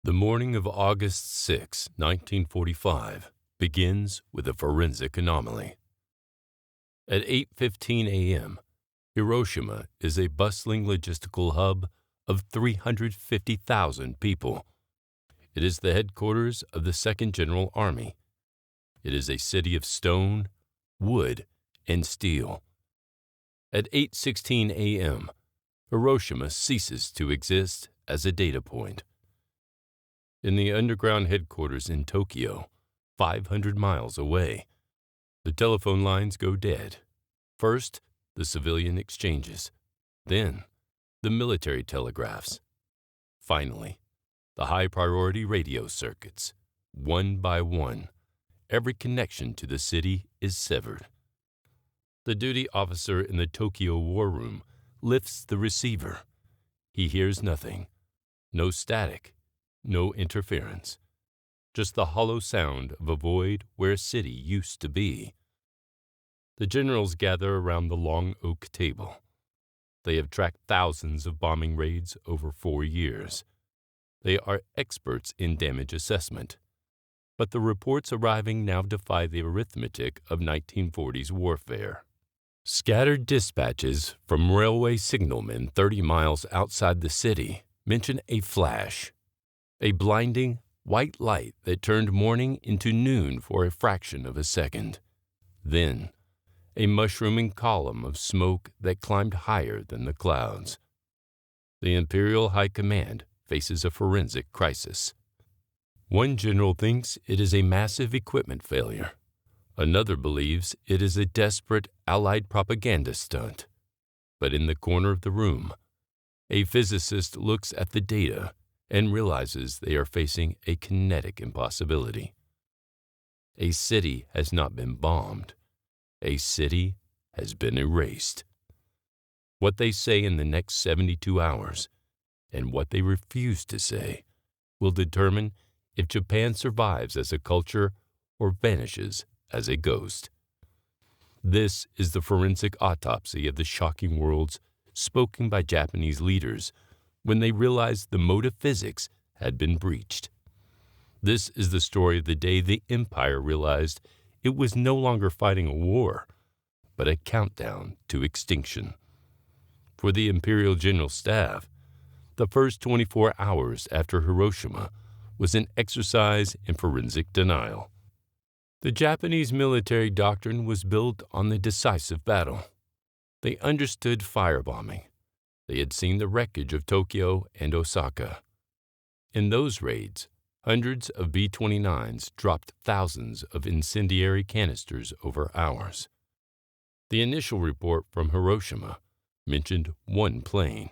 The morning of August 6, 1945, begins with a forensic anomaly. At 8:15 a.m., Hiroshima is a bustling logistical hub of 350,000 people. It is the headquarters of the Second General Army. It is a city of stone, wood, and steel. At 8:16 a.m., Hiroshima ceases to exist as a data point. In the underground headquarters in Tokyo, 500 miles away, the telephone lines go dead. First, the civilian exchanges, then the military telegraphs. Finally, the high-priority radio circuits. One by one, every connection to the city is severed. The duty officer in the Tokyo war room lifts the receiver. He hears nothing, no static, no interference, just the hollow sound of a void where a city used to be. The generals gather around the long oak table. They have tracked thousands of bombing raids over 4 years. They are experts in damage assessment. But the reports arriving now defy the arithmetic of 1940s warfare. Scattered dispatches from railway signalmen 30 miles outside the city mention a flash, a blinding white light that turned morning into noon for a fraction of a second. Then, a mushrooming column of smoke that climbed higher than the clouds. The Imperial High Command faces a forensic crisis. One general thinks it is a massive equipment failure. Another believes it is a desperate Allied propaganda stunt. But in the corner of the room, a physicist looks at the data and realizes they are facing a kinetic impossibility. A city has not been bombed. A city has been erased. What they say in the next 72 hours, and what they refuse to say, will determine if Japan survives as a culture or vanishes as a ghost. This is the forensic autopsy of the shocking worlds spoken by Japanese leaders when they realized the mode of physics had been breached. This is the story of the day the empire realized it was no longer fighting a war, but a countdown to extinction. For the Imperial General Staff, the first 24 hours after Hiroshima was an exercise in forensic denial. The Japanese military doctrine was built on the decisive battle. They understood firebombing. They had seen the wreckage of Tokyo and Osaka. In those raids, hundreds of B-29s dropped thousands of incendiary canisters over hours. The initial report from Hiroshima mentioned one plane.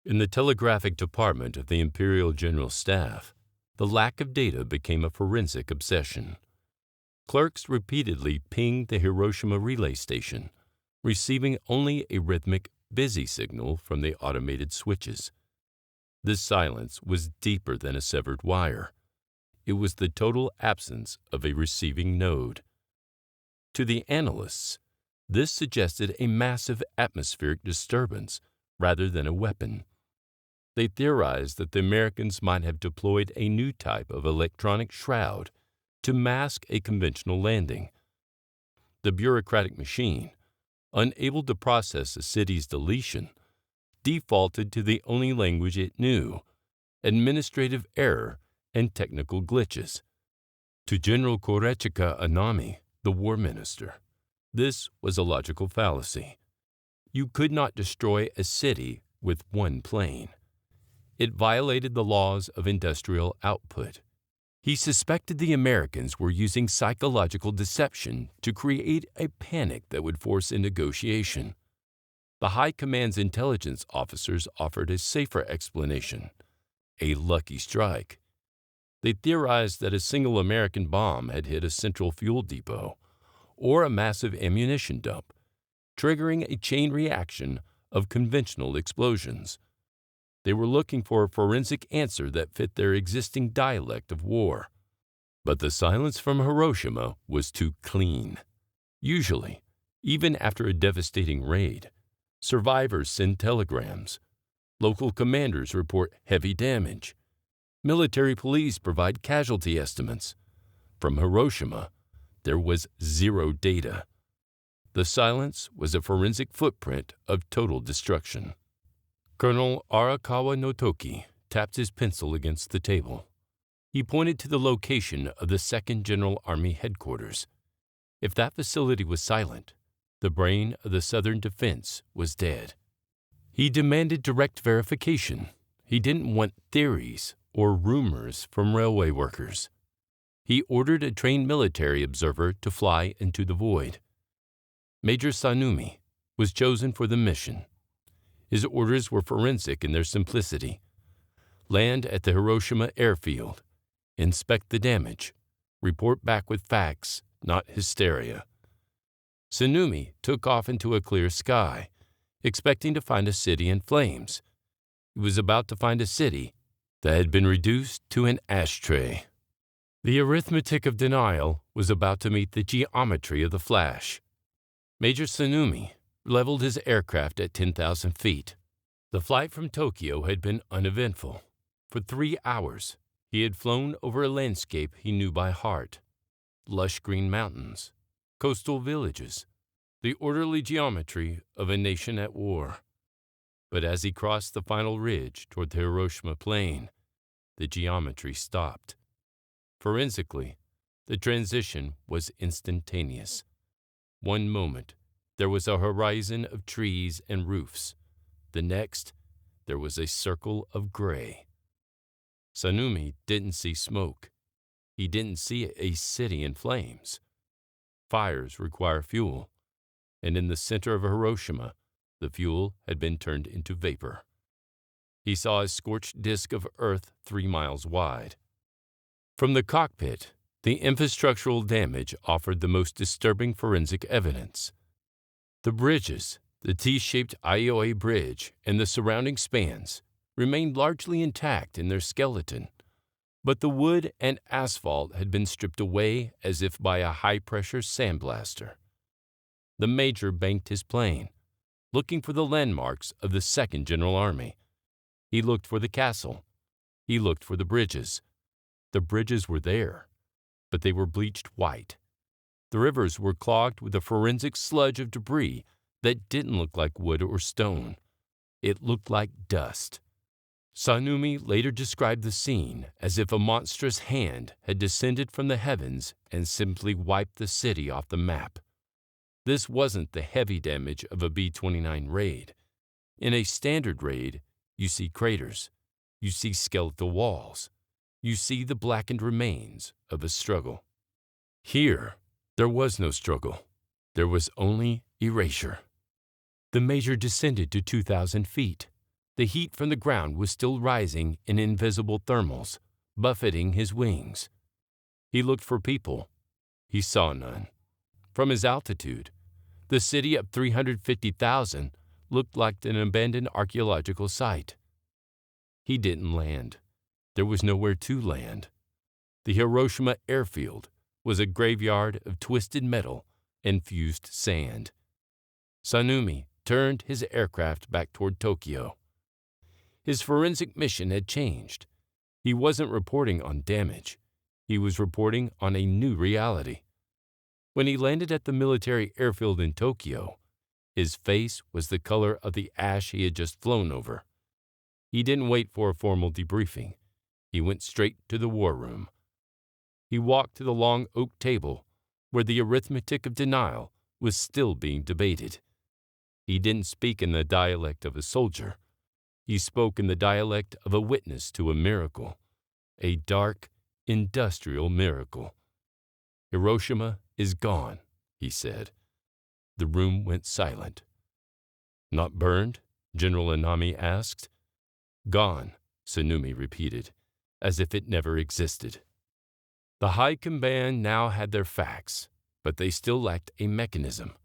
In the telegraphic department of the Imperial General Staff, the lack of data became a forensic obsession. Clerks repeatedly pinged the Hiroshima relay station, receiving only a rhythmic busy signal from the automated switches. This silence was deeper than a severed wire. It was the total absence of a receiving node. To the analysts, this suggested a massive atmospheric disturbance rather than a weapon. They theorized that the Americans might have deployed a new type of electronic shroud to mask a conventional landing. The bureaucratic machine, unable to process a city's deletion, defaulted to the only language it knew: administrative error and technical glitches. To General Korechika Anami, the war minister, this was a logical fallacy. You could not destroy a city with one plane. It violated the laws of industrial output. He suspected the Americans were using psychological deception to create a panic that would force a negotiation. The High Command's intelligence officers offered a safer explanation: a lucky strike. They theorized that a single American bomb had hit a central fuel depot or a massive ammunition dump, triggering a chain reaction of conventional explosions. They were looking for a forensic answer that fit their existing dialect of war. But the silence from Hiroshima was too clean. Usually, even after a devastating raid, survivors send telegrams. Local commanders report heavy damage. Military police provide casualty estimates. From Hiroshima, there was zero data. The silence was a forensic footprint of total destruction. Colonel Arakawa Notoki tapped his pencil against the table. He pointed to the location of the 2nd General Army Headquarters. If that facility was silent, the brain of the Southern defense was dead. He demanded direct verification. He didn't want theories or rumors from railway workers. He ordered a trained military observer to fly into the void. Major Sanumi was chosen for the mission. His orders were forensic in their simplicity. Land at the Hiroshima airfield. Inspect the damage. Report back with facts, not hysteria. Sanumi took off into a clear sky, expecting to find a city in flames. He was about to find a city that had been reduced to an ashtray. The arithmetic of denial was about to meet the geometry of the flash. Major Sanumi leveled his aircraft at 10,000 feet. The flight from Tokyo had been uneventful. For 3 hours, he had flown over a landscape he knew by heart. Lush green mountains, coastal villages, the orderly geometry of a nation at war. But as he crossed the final ridge toward the Hiroshima plain, the geometry stopped. Forensically, the transition was instantaneous. One moment, there was a horizon of trees and roofs. The next, there was a circle of gray. Sanumi didn't see smoke. He didn't see a city in flames. Fires require fuel, and in the center of Hiroshima, the fuel had been turned into vapor. He saw a scorched disk of earth 3 miles wide. From the cockpit, the infrastructural damage offered the most disturbing forensic evidence. The bridges, the T-shaped Aioi Bridge, and the surrounding spans remained largely intact in their skeleton, but the wood and asphalt had been stripped away as if by a high-pressure sandblaster. The major banked his plane, looking for the landmarks of the 2nd General Army. He looked for the castle. He looked for the bridges. The bridges were there, but they were bleached white. The rivers were clogged with a forensic sludge of debris that didn't look like wood or stone. It looked like dust. Sanumi later described the scene as if a monstrous hand had descended from the heavens and simply wiped the city off the map. This wasn't the heavy damage of a B-29 raid. In a standard raid, you see craters. You see skeletal walls. You see the blackened remains of a struggle. Here, there was no struggle. There was only erasure. The major descended to 2,000 feet. The heat from the ground was still rising in invisible thermals, buffeting his wings. He looked for people. He saw none. From his altitude, the city of 350,000 looked like an abandoned archaeological site. He didn't land. There was nowhere to land. The Hiroshima airfield was a graveyard of twisted metal and fused sand. Sanumi turned his aircraft back toward Tokyo. His forensic mission had changed. He wasn't reporting on damage. He was reporting on a new reality. When he landed at the military airfield in Tokyo, his face was the color of the ash he had just flown over. He didn't wait for a formal debriefing. He went straight to the war room. He walked to the long oak table where the arithmetic of denial was still being debated. He didn't speak in the dialect of a soldier. He spoke in the dialect of a witness to a miracle, a dark, industrial miracle. Hiroshima is gone, he said. The room went silent. Not burned? General Anami asked. Gone, Sanumi repeated, as if it never existed. The High Command now had their facts, but they still lacked a mechanism.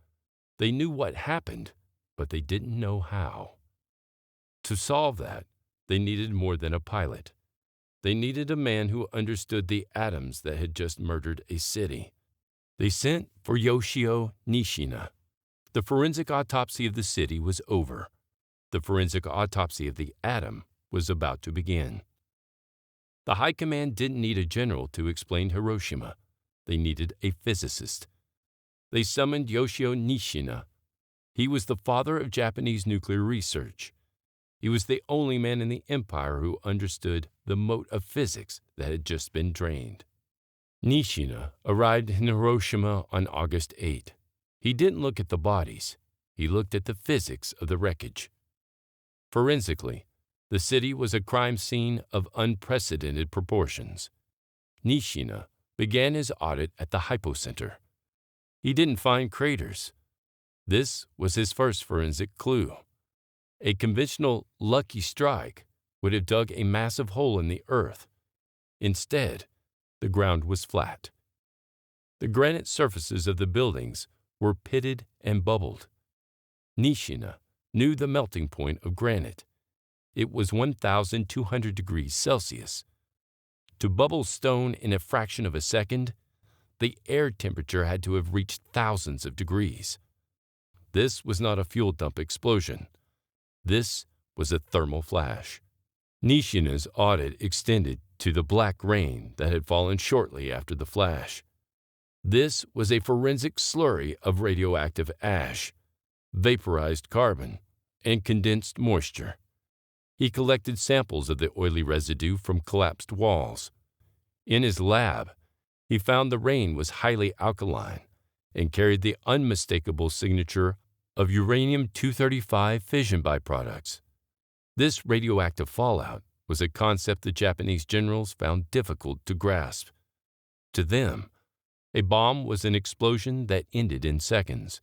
They knew what happened, but they didn't know how. To solve that, they needed more than a pilot. They needed a man who understood the atoms that had just murdered a city. They sent for Yoshio Nishina. The forensic autopsy of the city was over. The forensic autopsy of the atom was about to begin. The High Command didn't need a general to explain Hiroshima. They needed a physicist. They summoned Yoshio Nishina. He was the father of Japanese nuclear research. He was the only man in the empire who understood the mote of physics that had just been drained. Nishina arrived in Hiroshima on August 8. He didn't look at the bodies. He looked at the physics of the wreckage. Forensically, the city was a crime scene of unprecedented proportions. Nishina began his audit at the hypocenter. He didn't find craters. This was his first forensic clue. A conventional lucky strike would have dug a massive hole in the earth. Instead, the ground was flat. The granite surfaces of the buildings were pitted and bubbled. Nishina knew the melting point of granite. It was 1,200 degrees Celsius. To bubble stone in a fraction of a second, the air temperature had to have reached thousands of degrees. This was not a fuel dump explosion. This was a thermal flash. Nishina's audit extended to the black rain that had fallen shortly after the flash. This was a forensic slurry of radioactive ash, vaporized carbon, and condensed moisture. He collected samples of the oily residue from collapsed walls. In his lab, he found the rain was highly alkaline and carried the unmistakable signature of uranium-235 fission byproducts. This radioactive fallout was a concept the Japanese generals found difficult to grasp. To them, a bomb was an explosion that ended in seconds.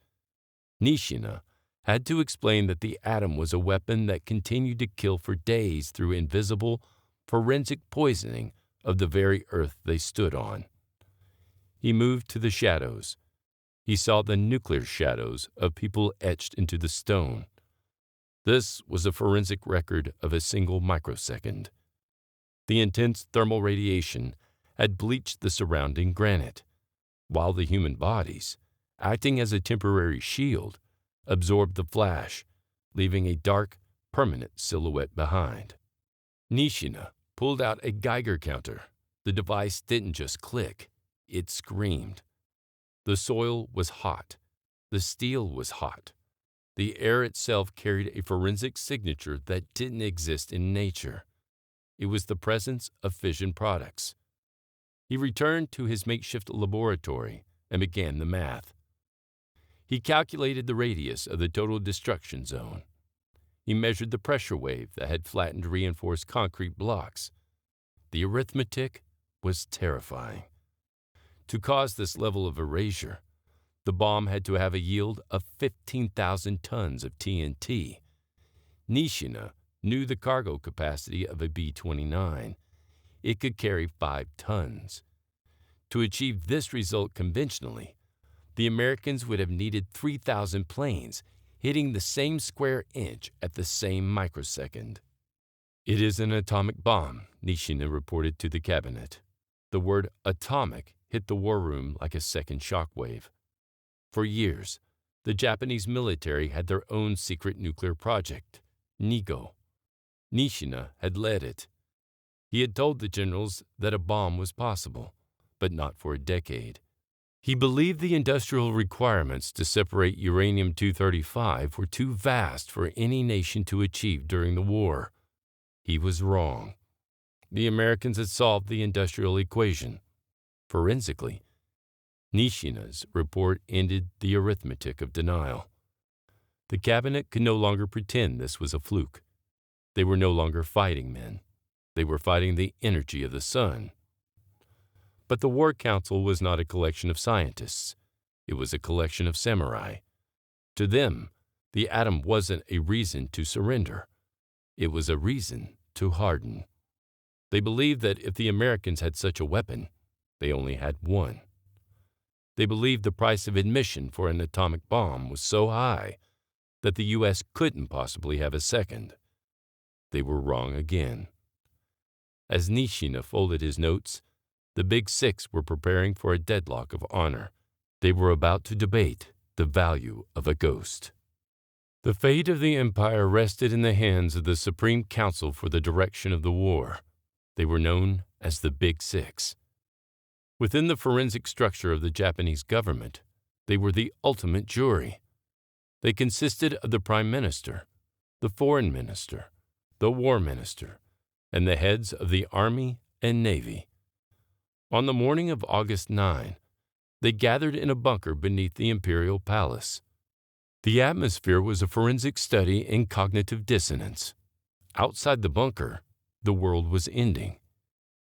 Nishina had to explain that the atom was a weapon that continued to kill for days through invisible, forensic poisoning of the very earth they stood on. He moved to the shadows. He saw the nuclear shadows of people etched into the stone. This was a forensic record of a single microsecond. The intense thermal radiation had bleached the surrounding granite, while the human bodies, acting as a temporary shield, absorbed the flash, leaving a dark, permanent silhouette behind. Nishina pulled out a Geiger counter. The device didn't just click, it screamed. The soil was hot. The steel was hot. The air itself carried a forensic signature that didn't exist in nature. It was the presence of fission products. He returned to his makeshift laboratory and began the math. He calculated the radius of the total destruction zone. He measured the pressure wave that had flattened reinforced concrete blocks. The arithmetic was terrifying. To cause this level of erasure, the bomb had to have a yield of 15,000 tons of TNT. Nishina knew the cargo capacity of a B-29. It could carry 5 tons. To achieve this result conventionally, the Americans would have needed 3,000 planes hitting the same square inch at the same microsecond. "It is an atomic bomb," Nishina reported to the cabinet. The word atomic hit the war room like a second shockwave. For years, the Japanese military had their own secret nuclear project, NIGO. Nishina had led it. He had told the generals that a bomb was possible, but not for a decade. He believed the industrial requirements to separate uranium-235 were too vast for any nation to achieve during the war. He was wrong. The Americans had solved the industrial equation. Forensically, Nishina's report ended the arithmetic of denial. The cabinet could no longer pretend this was a fluke. They were no longer fighting men. They were fighting the energy of the sun. But the War Council was not a collection of scientists. It was a collection of samurai. To them, the atom wasn't a reason to surrender. It was a reason to harden. They believed that if the Americans had such a weapon, they only had one. They believed the price of admission for an atomic bomb was so high that the U.S. couldn't possibly have a second. They were wrong again. As Nishina folded his notes, the Big Six were preparing for a deadlock of honor. They were about to debate the value of a ghost. The fate of the empire rested in the hands of the Supreme Council for the direction of the war. They were known as the Big Six. Within the forensic structure of the Japanese government, they were the ultimate jury. They consisted of the Prime Minister, the Foreign Minister, the War Minister, and the heads of the Army and Navy. On the morning of August 9, they gathered in a bunker beneath the Imperial Palace. The atmosphere was a forensic study in cognitive dissonance. Outside the bunker, the world was ending.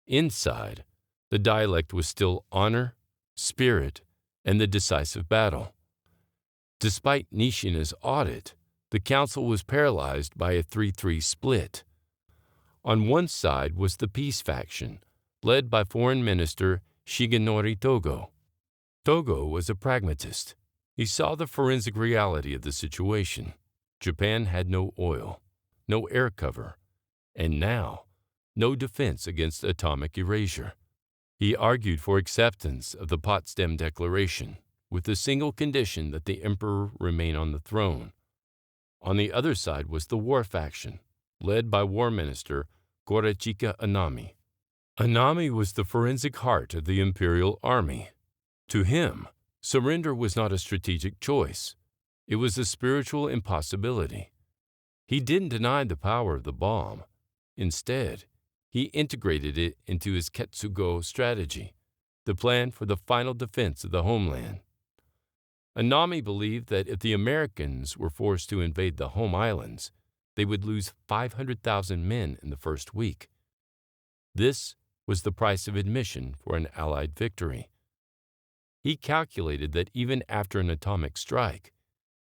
Inside, the dialect was still honor, spirit, and the decisive battle. Despite Nishina's audit, the council was paralyzed by a 3-3 split. On one side was the peace faction, led by Foreign Minister Shigenori Togo. Togo was a pragmatist. He saw the forensic reality of the situation. Japan had no oil, no air cover, and now, no defense against atomic erasure. He argued for acceptance of the Potsdam Declaration, with the single condition that the emperor remain on the throne. On the other side was the war faction, led by War Minister Korechika Anami. Anami was the forensic heart of the imperial army. To him, surrender was not a strategic choice. It was a spiritual impossibility. He didn't deny the power of the bomb. Instead, he integrated it into his Ketsugo strategy, the plan for the final defense of the homeland. Anami believed that if the Americans were forced to invade the home islands, they would lose 500,000 men in the first week. This was the price of admission for an Allied victory. He calculated that even after an atomic strike,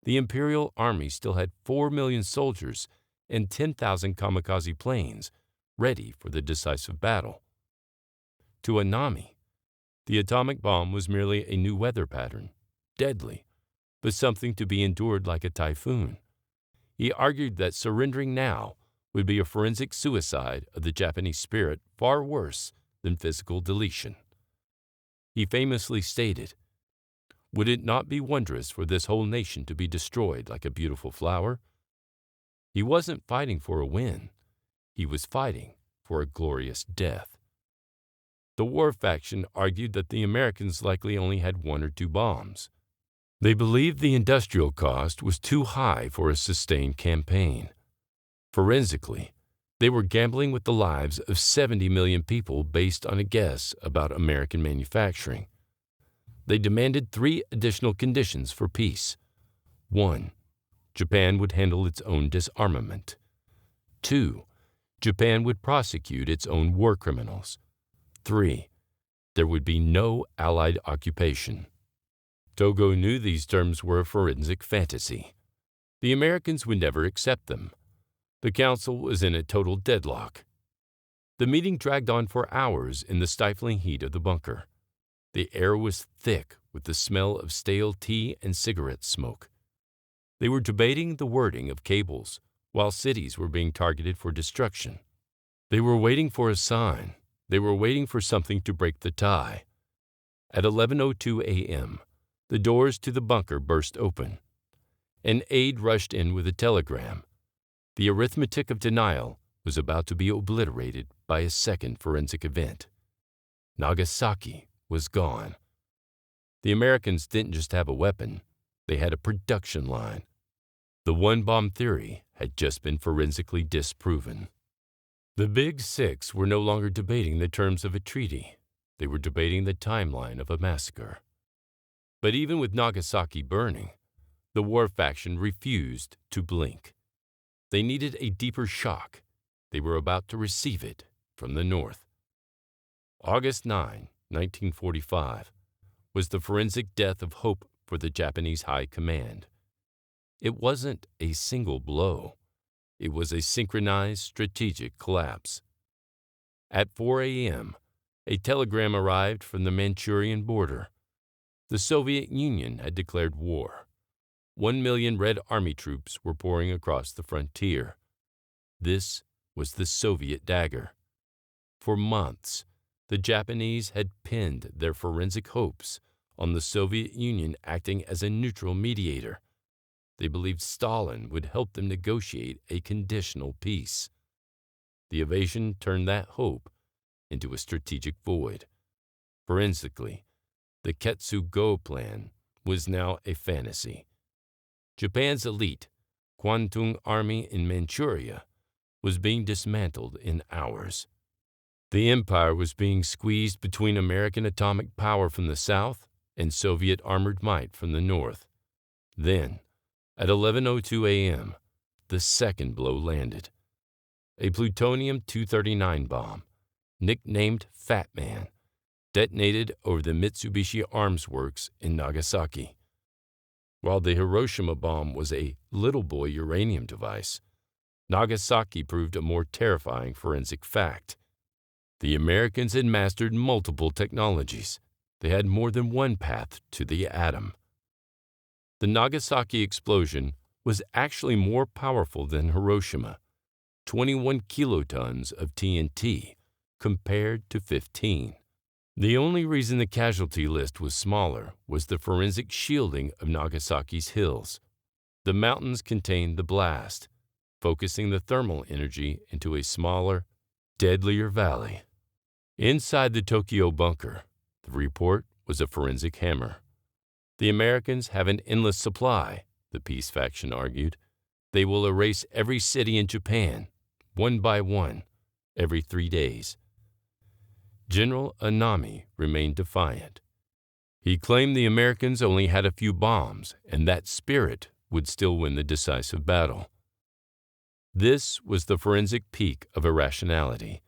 the Imperial Army still had 4 million soldiers and 10,000 kamikaze planes ready for the decisive battle. To Anami, the atomic bomb was merely a new weather pattern, deadly, but something to be endured like a typhoon. He argued that surrendering now would be a forensic suicide of the Japanese spirit far worse than physical deletion. He famously stated, "Would it not be wondrous for this whole nation to be destroyed like a beautiful flower?" He wasn't fighting for a win. He was fighting for a glorious death. The war faction argued that the Americans likely only had 1 or 2 bombs. They believed the industrial cost was too high for a sustained campaign. Forensically, they were gambling with the lives of 70 million people based on a guess about American manufacturing. They demanded 3 additional conditions for peace. 1. Japan would handle its own disarmament. 2. Japan would prosecute its own war criminals. 3. There would be no Allied occupation. Togo knew these terms were a forensic fantasy. The Americans would never accept them. The council was in a total deadlock. The meeting dragged on for hours in the stifling heat of the bunker. The air was thick with the smell of stale tea and cigarette smoke. They were debating the wording of cables while cities were being targeted for destruction. They were waiting for a sign. They were waiting for something to break the tie. At 11:02 a.m., the doors to the bunker burst open. An aide rushed in with a telegram. The arithmetic of denial was about to be obliterated by a second forensic event. Nagasaki was gone. The Americans didn't just have a weapon, they had a production line. The one-bomb theory had just been forensically disproven. The Big Six were no longer debating the terms of a treaty. They were debating the timeline of a massacre. But even with Nagasaki burning, the war faction refused to blink. They needed a deeper shock. They were about to receive it from the North. August 9, 1945, was the forensic death of hope for the Japanese High Command. It wasn't a single blow. It was a synchronized strategic collapse. At 4 a.m., a telegram arrived from the Manchurian border. The Soviet Union had declared war. 1 million Red Army troops were pouring across the frontier. This was the Soviet dagger. For months, the Japanese had pinned their forensic hopes on the Soviet Union acting as a neutral mediator. They believed Stalin would help them negotiate a conditional peace. The invasion turned that hope into a strategic void. Forensically, the Ketsu-go plan was now a fantasy. Japan's elite, Kwantung Army in Manchuria, was being dismantled in hours. The empire was being squeezed between American atomic power from the south and Soviet armored might from the north. Then, at 11:02 a.m., the second blow landed. A plutonium-239 bomb, nicknamed Fat Man, detonated over the Mitsubishi Arms Works in Nagasaki. While the Hiroshima bomb was a little boy uranium device, Nagasaki proved a more terrifying forensic fact. The Americans had mastered multiple technologies. They had more than one path to the atom. The Nagasaki explosion was actually more powerful than Hiroshima, 21 kilotons of TNT compared to 15. The only reason the casualty list was smaller was the forensic shielding of Nagasaki's hills. The mountains contained the blast, focusing the thermal energy into a smaller, deadlier valley. Inside the Tokyo bunker, the report was a forensic hammer. The Americans have an endless supply, the peace faction argued. They will erase every city in Japan, one by one, every 3 days. General Anami remained defiant. He claimed the Americans only had a few bombs, and that spirit would still win the decisive battle. This was the forensic peak of irrationality.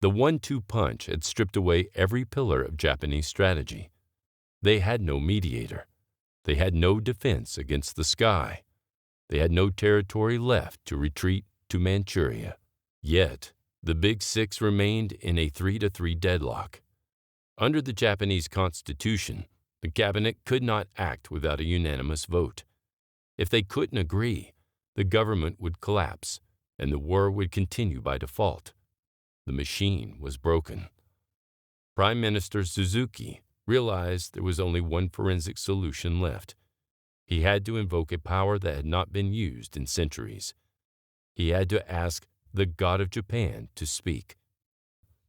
The 1-2 punch had stripped away every pillar of Japanese strategy. They had no mediator. They had no defense against the sky. They had no territory left to retreat to Manchuria. Yet, the Big Six remained in a 3-3 deadlock. Under the Japanese constitution, the cabinet could not act without a unanimous vote. If they couldn't agree, the government would collapse, and the war would continue by default. The machine was broken. Prime Minister Suzuki realized there was only one forensic solution left. He had to invoke a power that had not been used in centuries. He had to ask the God of Japan to speak.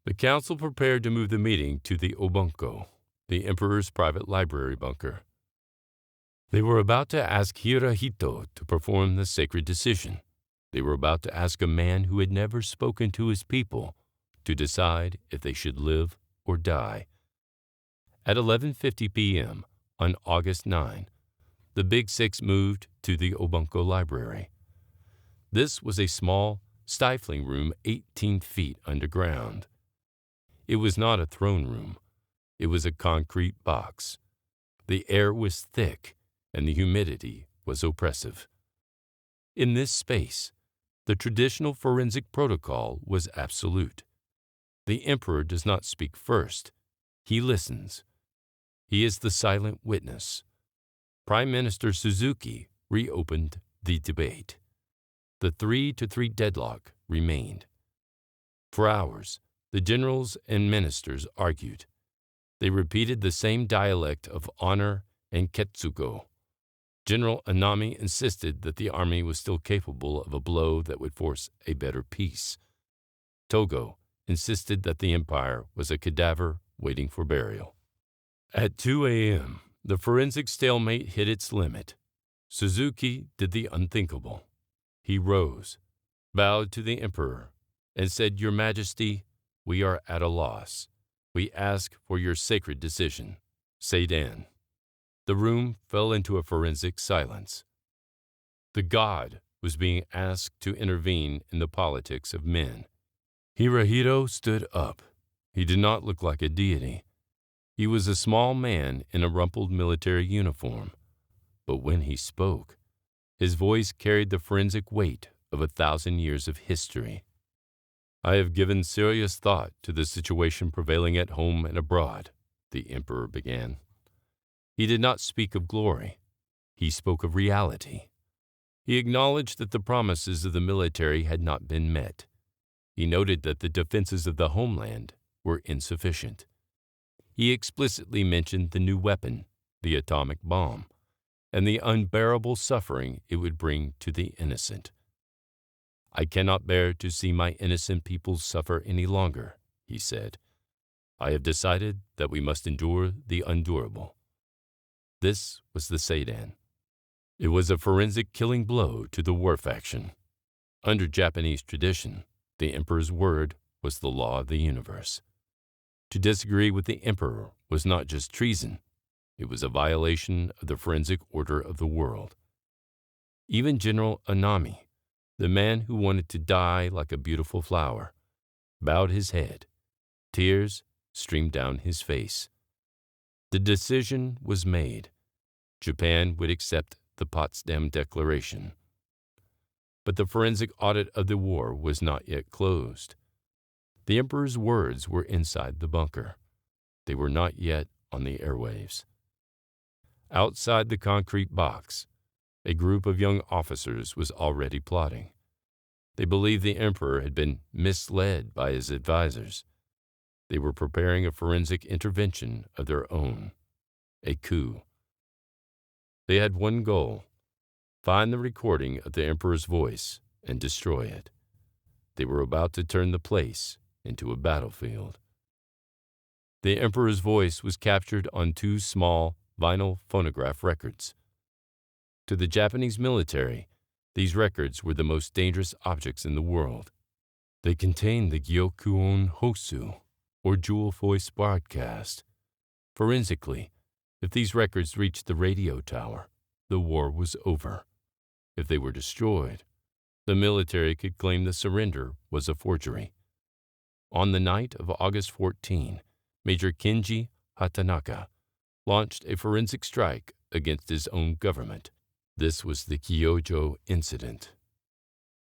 The council prepared to move the meeting to the Obunko, the emperor's private library bunker. They were about to ask Hirohito to perform the sacred decision. They were about to ask a man who had never spoken to his people to decide if they should live or die. At 11:50 p.m. on August 9, the Big Six moved to the Obunko Library. This was a small, stifling room 18 feet underground. It was not a throne room. It was a concrete box. The air was thick, and the humidity was oppressive. In this space, the traditional forensic protocol was absolute. The emperor does not speak first. He listens. He is the silent witness. Prime Minister Suzuki reopened the debate. The 3-3 deadlock remained. For hours, the generals and ministers argued. They repeated the same dialect of honor and ketsugo. General Anami insisted that the army was still capable of a blow that would force a better peace. Togo insisted that the empire was a cadaver waiting for burial. At 2 a.m., the forensic stalemate hit its limit. Suzuki did the unthinkable. He rose, bowed to the emperor, and said, "Your Majesty, we are at a loss. We ask for your sacred decision. Seidan." The room fell into a forensic silence. The god was being asked to intervene in the politics of men. Hirohito stood up. He did not look like a deity. He was a small man in a rumpled military uniform. But when he spoke, his voice carried the forensic weight of 1,000 years of history. "I have given serious thought to the situation prevailing at home and abroad," the emperor began. He did not speak of glory. He spoke of reality. He acknowledged that the promises of the military had not been met. He noted that the defenses of the homeland were insufficient. He explicitly mentioned the new weapon, the atomic bomb, and the unbearable suffering it would bring to the innocent. "I cannot bear to see my innocent people suffer any longer," he said. "I have decided that we must endure the undurable." This was the Seidan. It was a forensic killing blow to the war faction. Under Japanese tradition, the emperor's word was the law of the universe. To disagree with the emperor was not just treason, it was a violation of the forensic order of the world. Even General Anami, the man who wanted to die like a beautiful flower, bowed his head. Tears streamed down his face. The decision was made. Japan would accept the Potsdam Declaration. But the forensic audit of the war was not yet closed. The emperor's words were inside the bunker. They were not yet on the airwaves. Outside the concrete box, a group of young officers was already plotting. They believed the emperor had been misled by his advisors. They were preparing a forensic intervention of their own, a coup. They had one goal: find the recording of the emperor's voice and destroy it. They were about to turn the place into a battlefield. The emperor's voice was captured on 2 small vinyl phonograph records. To the Japanese military, these records were the most dangerous objects in the world. They contained the Gyokuon Hosu, or jewel voice broadcast. Forensically, if these records reached the radio tower, the war was over. If they were destroyed, the military could claim the surrender was a forgery. On the night of August 14, Major Kenji Hatanaka launched a forensic strike against his own government. This was the Kyojo incident.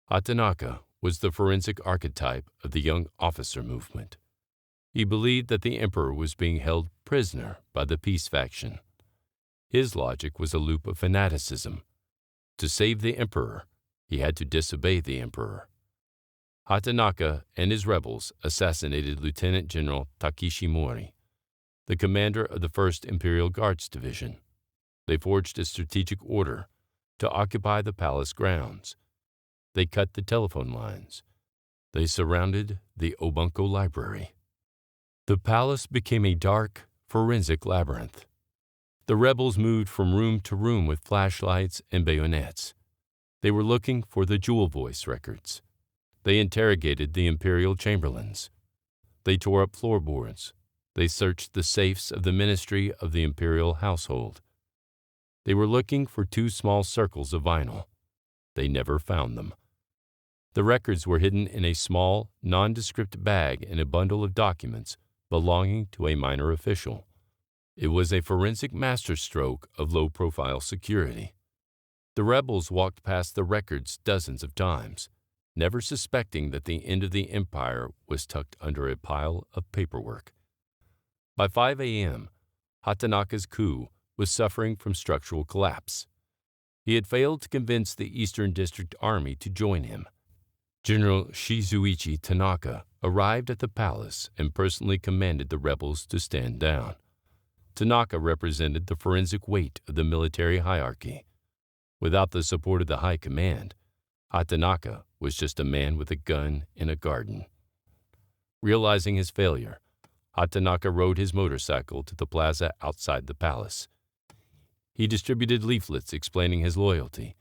Hatanaka was the forensic archetype of the young officer movement. He believed that the emperor was being held prisoner by the peace faction. His logic was a loop of fanaticism. To save the emperor, he had to disobey the emperor. Hatanaka and his rebels assassinated Lieutenant General Takeshi Mori, the commander of the 1st Imperial Guards Division. They forged a strategic order to occupy the palace grounds. They cut the telephone lines. They surrounded the Obunko Library. The palace became a dark, forensic labyrinth. The rebels moved from room to room with flashlights and bayonets. They were looking for the jewel voice records. They interrogated the imperial chamberlains. They tore up floorboards. They searched the safes of the ministry of the imperial household. They were looking for 2 small circles of vinyl. They never found them. The records were hidden in a small, nondescript bag in a bundle of documents belonging to a minor official. It was a forensic masterstroke of low-profile security. The rebels walked past the records dozens of times, never suspecting that the end of the empire was tucked under a pile of paperwork. By 5 a.m., Hatanaka's coup was suffering from structural collapse. He had failed to convince the Eastern District Army to join him. General Shizuichi Tanaka arrived at the palace and personally commanded the rebels to stand down. Tanaka represented the forensic weight of the military hierarchy. Without the support of the high command, Hatanaka was just a man with a gun in a garden. Realizing his failure, Hatanaka rode his motorcycle to the plaza outside the palace. He distributed leaflets explaining his loyalty.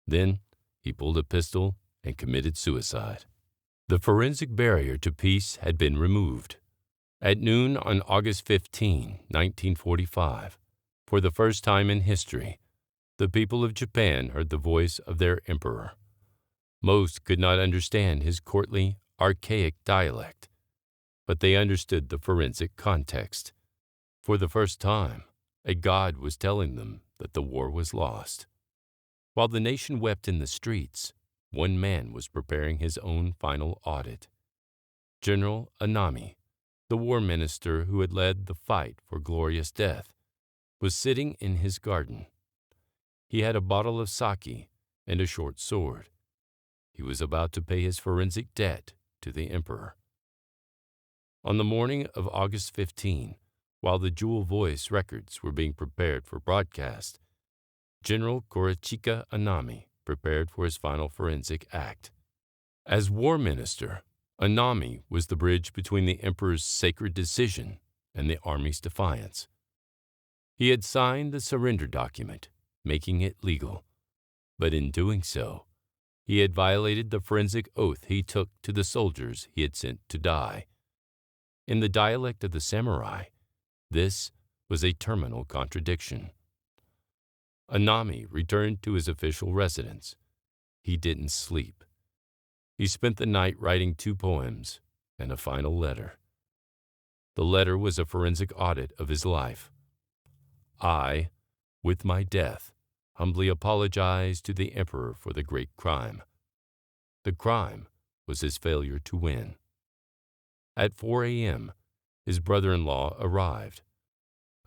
Then he pulled a pistol and committed suicide. The forensic barrier to peace had been removed. At noon on August 15, 1945, for the first time in history, the people of Japan heard the voice of their emperor. Most could not understand his courtly, archaic dialect, but they understood the forensic context. For the first time, a god was telling them that the war was lost. While the nation wept in the streets, one man was preparing his own final audit. General Anami, the war minister who had led the fight for glorious death, was sitting in his garden. He had a bottle of sake and a short sword. He was about to pay his forensic debt to the emperor. On the morning of August 15, while the jewel voice records were being prepared for broadcast, General Korochika Anami prepared for his final forensic act. As war minister, Anami was the bridge between the emperor's sacred decision and the army's defiance. He had signed the surrender document, making it legal, but in doing so, he had violated the forensic oath he took to the soldiers he had sent to die. In the dialect of the samurai, this was a terminal contradiction. Anami returned to his official residence. He didn't sleep. He spent the night writing 2 poems and a final letter. The letter was a forensic audit of his life. I, with my death, humbly apologize to the emperor for the great crime. The crime was his failure to win. At 4 a.m., his brother-in-law arrived.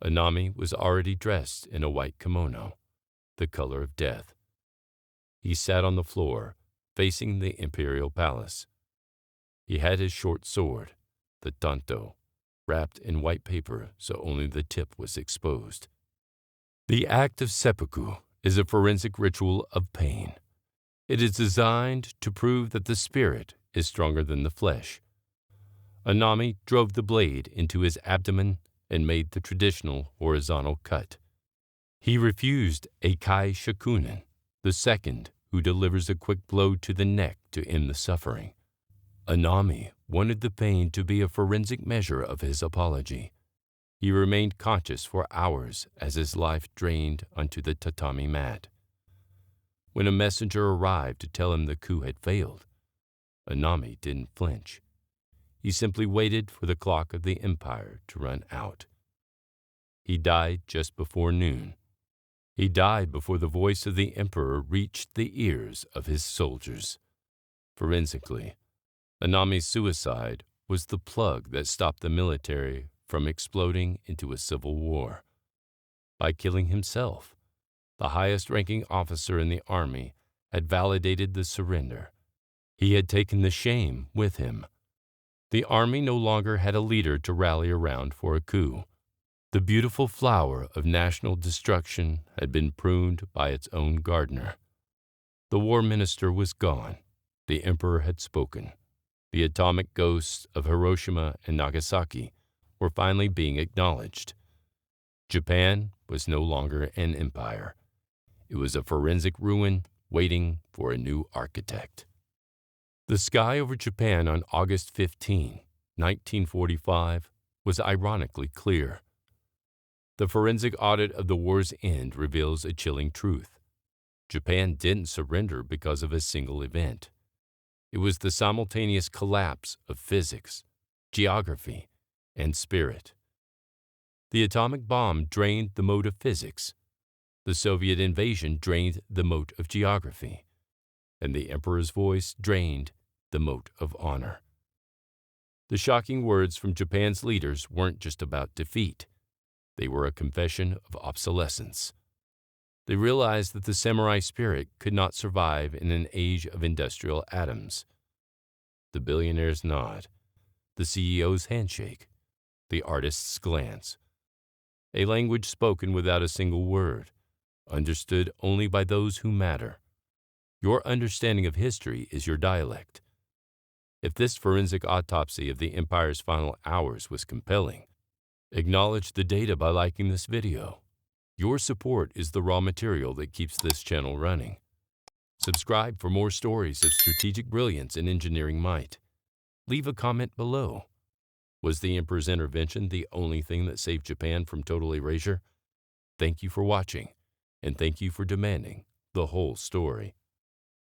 Anami was already dressed in a white kimono, the color of death. He sat on the floor, facing the imperial palace. He had his short sword, the tanto, wrapped in white paper so only the tip was exposed. The act of seppuku is a forensic ritual of pain. It is designed to prove that the spirit is stronger than the flesh. Anami drove the blade into his abdomen and made the traditional horizontal cut. He refused a kai shakunin, the second who delivers a quick blow to the neck to end the suffering. Anami wanted the pain to be a forensic measure of his apology. He remained conscious for hours as his life drained onto the tatami mat. When a messenger arrived to tell him the coup had failed, Anami didn't flinch. He simply waited for the clock of the empire to run out. He died just before noon. He died before the voice of the emperor reached the ears of his soldiers. Forensically, Anami's suicide was the plug that stopped the military from exploding into a civil war. By killing himself, the highest-ranking officer in the army had validated the surrender. He had taken the shame with him. The army no longer had a leader to rally around for a coup. The beautiful flower of national destruction had been pruned by its own gardener. The war minister was gone. The emperor had spoken. The atomic ghosts of Hiroshima and Nagasaki were finally being acknowledged. Japan was no longer an empire. It was a forensic ruin waiting for a new architect. The sky over Japan on August 15, 1945, was ironically clear. The forensic audit of the war's end reveals a chilling truth. Japan didn't surrender because of a single event. It was the simultaneous collapse of physics, geography, and spirit. The atomic bomb drained the mote of physics. The Soviet invasion drained the mote of geography. And the emperor's voice drained the mote of honor. The shocking words from Japan's leaders weren't just about defeat. They were a confession of obsolescence. They realized that the samurai spirit could not survive in an age of industrial atoms. The billionaire's nod, the CEO's handshake, the artist's glance. A language spoken without a single word, understood only by those who matter. Your understanding of history is your dialect. If this forensic autopsy of the empire's final hours was compelling, acknowledge the data by liking this video. Your support is the raw material that keeps this channel running. Subscribe for more stories of strategic brilliance and engineering might. Leave a comment below. Was the emperor's intervention the only thing that saved Japan from total erasure? Thank you for watching, and thank you for demanding the whole story.